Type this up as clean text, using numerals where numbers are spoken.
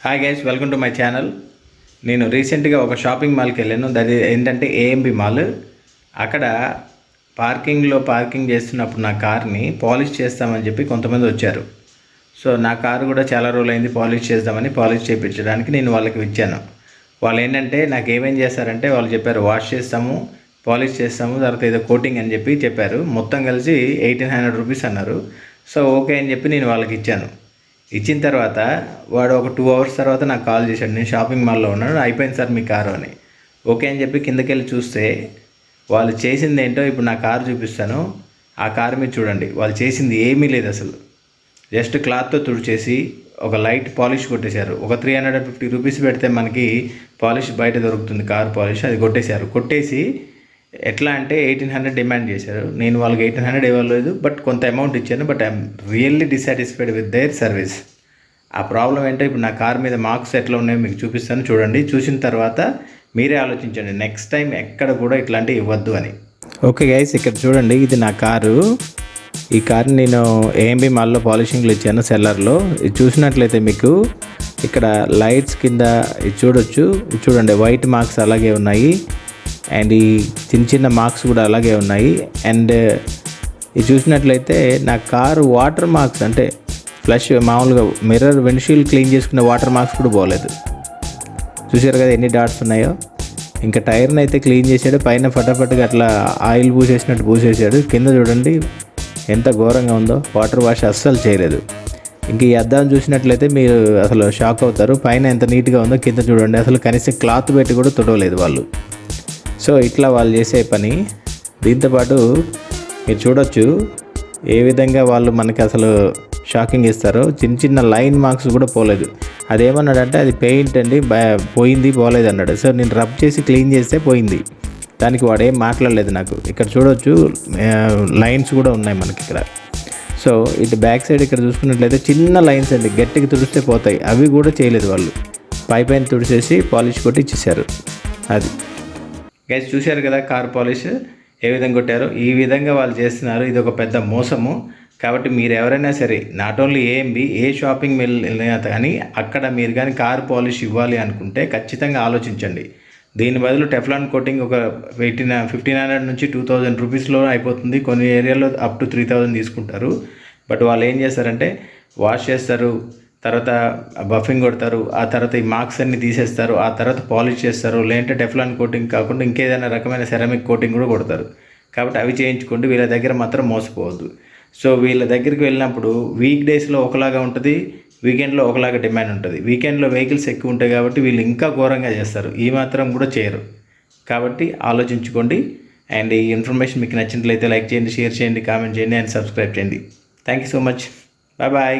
Hi guys, welcome to my channel. నేను రీసెంట్గా ఒక షాపింగ్ మాల్కి వెళ్ళాను. అది ఏంటంటే ఏఎంబి మాల్. అక్కడ పార్కింగ్ చేస్తున్నప్పుడు నా కార్ని పాలిష్ చేస్తామని చెప్పి కొంతమంది వచ్చారు. సో నా కారు కూడా చాలా రోజులైంది పాలిష్ చేయించడానికి నేను వాళ్ళకి ఇచ్చాను. వాళ్ళు ఏంటంటే నాకు ఏమేం చేస్తారంటే వాళ్ళు చెప్పారు వాష్ చేస్తాము, పాలిష్ చేస్తాము, తర్వాత ఏదో కోటింగ్ అని చెప్పారు. మొత్తం కలిసి 1800 రూపీస్ అన్నారు. సో ఓకే అని చెప్పి నేను వాళ్ళకి ఇచ్చాను. ఇచ్చిన తర్వాత వాడు ఒక 2 అవర్స్ తర్వాత నాకు కాల్ చేశాడు. నేను షాపింగ్ మాల్లో ఉన్నాను, అయిపోయింది సార్ మీ కారు అని. ఓకే అని చెప్పి కిందకి వెళ్ళి చూస్తే వాళ్ళు చేసింది ఏంటో ఇప్పుడు నా కారు చూపిస్తాను. ఆ కారు మీద చూడండి, వాళ్ళు చేసింది ఏమీ లేదు అసలు. జస్ట్ క్లాత్తో తుడిచేసి ఒక లైట్ పాలిష్ కొట్టేశారు. ఒక 350 రూపీస్ పెడితే మనకి పాలిష్ బయట దొరుకుతుంది, కార్ పాలిష్. అది కొట్టేసి ఎట్లా అంటే 1800 డిమాండ్ చేశారు. నేను వాళ్ళకి 1800 ఇవ్వలేదు, బట్ కొంత అమౌంట్ ఇచ్చాను. But I'm really dissatisfied with their service. ఆ ప్రాబ్లం ఏంటో ఇప్పుడు నా కార్ మీద మార్క్స్ ఎట్లా ఉన్నాయో మీకు చూపిస్తాను, చూడండి. చూసిన తర్వాత మీరే ఆలోచించండి, నెక్స్ట్ టైం ఎక్కడ కూడా ఇట్లాంటివి ఇవ్వద్దు అని. ఓకే గైస్, ఇక్కడ చూడండి, ఇది నా కారు. ఈ కారుని నేను ఏఎంబి మాల్లో పాలిషింగ్లో ఇచ్చాను, సెల్లర్లో. ఇది చూసినట్లయితే మీకు ఇక్కడ లైట్స్ కింద ఇది చూడొచ్చు. చూడండి, వైట్ మార్క్స్ అలాగే ఉన్నాయి, అండ్ ఈ చిన్న మార్క్స్ కూడా అలాగే ఉన్నాయి. అండ్ ఇది చూసినట్లయితే నా కారు వాటర్ మార్క్స్ అంటే ఫ్లష్ మామూలుగా మిర్రర్ విండ్షీల్డ్ క్లీన్ చేసుకునే వాటర్ మార్క్స్ కూడా పోలేదు. చూసారు కదా ఎన్ని డాట్స్ ఉన్నాయో. ఇంకా టైర్ని అయితే క్లీన్ చేసాడు, పైన ఫటాఫట్గా అట్లా ఆయిల్ పూసేసినట్టు పూసేసాడు. కింద చూడండి ఎంత ఘోరంగా ఉందో, వాటర్ వాష్ అస్సలు చేయలేదు. ఇంక ఈ అద్దం చూసినట్లయితే మీరు అసలు షాక్ అవుతారు. పైన ఎంత నీట్గా ఉందో, కింద చూడండి అసలు కనీసం క్లాత్ పెట్టి కూడా తుడవలేదు వాళ్ళు. సో ఇట్లా వాళ్ళు చేసే పని. దీంతోపాటు మీరు చూడొచ్చు ఏ విధంగా వాళ్ళు మనకి అసలు షాకింగ్ ఇస్తారో. చిన్న లైన్ మార్క్స్ కూడా పోలేదు. అదేమన్నాడంటే అది పెయింట్ అండి, పోయింది పోలేదు అన్నాడు. సో నేను రబ్ చేసి క్లీన్ చేస్తే పోయింది. దానికి వాడు ఏం మాట్లాడలేదు నాకు. ఇక్కడ చూడొచ్చు లైన్స్ కూడా ఉన్నాయి మనకి ఇక్కడ. సో ఇటు బ్యాక్ సైడ్ ఇక్కడ చూసుకున్నట్లయితే చిన్న లైన్స్ అండి, గట్టిగా తుడిస్తే పోతాయి, అవి కూడా చేయలేదు వాళ్ళు. పైన తుడిచేసి పాలిష్ కొట్టి ఇచ్చేసారు. అది గైస్, చూశారు కదా కార్ పాలిష్ ఏ విధంగా కొట్టారో. ఈ విధంగా వాళ్ళు చేస్తున్నారు. ఇది ఒక పెద్ద మోసము. కాబట్టి మీరు ఎవరైనా సరే, not only AMB, A shopping వెళ్ళినా కానీ అక్కడ మీరు కానీ కార్ పాలిష్ ఇవ్వాలి అనుకుంటే ఖచ్చితంగా ఆలోచించండి. దీని బదులు టెఫ్లాన్ కోటింగ్ ఒక 1500 నుంచి 2000 రూపీస్లో అయిపోతుంది. కొన్ని ఏరియాలో అప్ టు 3000 తీసుకుంటారు. బట్ వాళ్ళు ఏం చేస్తారంటే వాష్ చేస్తారు, తర్వాత బఫింగ్ కొడతారు, ఆ తర్వాత ఈ మార్క్స్ అన్ని తీసేస్తారు, ఆ తర్వాత పాలిష్ చేస్తారు. లేదంటే టెఫ్లాన్ కోటింగ్ కాకుండా ఇంకేదైనా రకమైన సెరామిక్ కోటింగ్ కూడా కొడతారు. కాబట్టి అవి చేయించుకోండి. వీళ్ళ దగ్గర మాత్రం మోసపోవద్దు. సో వీళ్ళ దగ్గరికి వెళ్ళినప్పుడు వీక్ డేస్లో ఒకలాగా ఉంటుంది, వీకెండ్లో ఒకలాగా డిమాండ్ ఉంటుంది. వీకెండ్లో వెహికల్స్ ఎక్కువ ఉంటాయి కాబట్టి వీళ్ళు ఇంకా ఘోరంగా చేస్తారు, ఈ మాత్రం కూడా చేయరు. కాబట్టి ఆలోచించుకోండి. అండ్ ఈ ఇన్ఫర్మేషన్ మీకు నచ్చినట్లయితే లైక్ చేయండి, షేర్ చేయండి, కామెంట్ చేయండి అండ్ సబ్స్క్రైబ్ చేయండి. Thank you so much. Bye.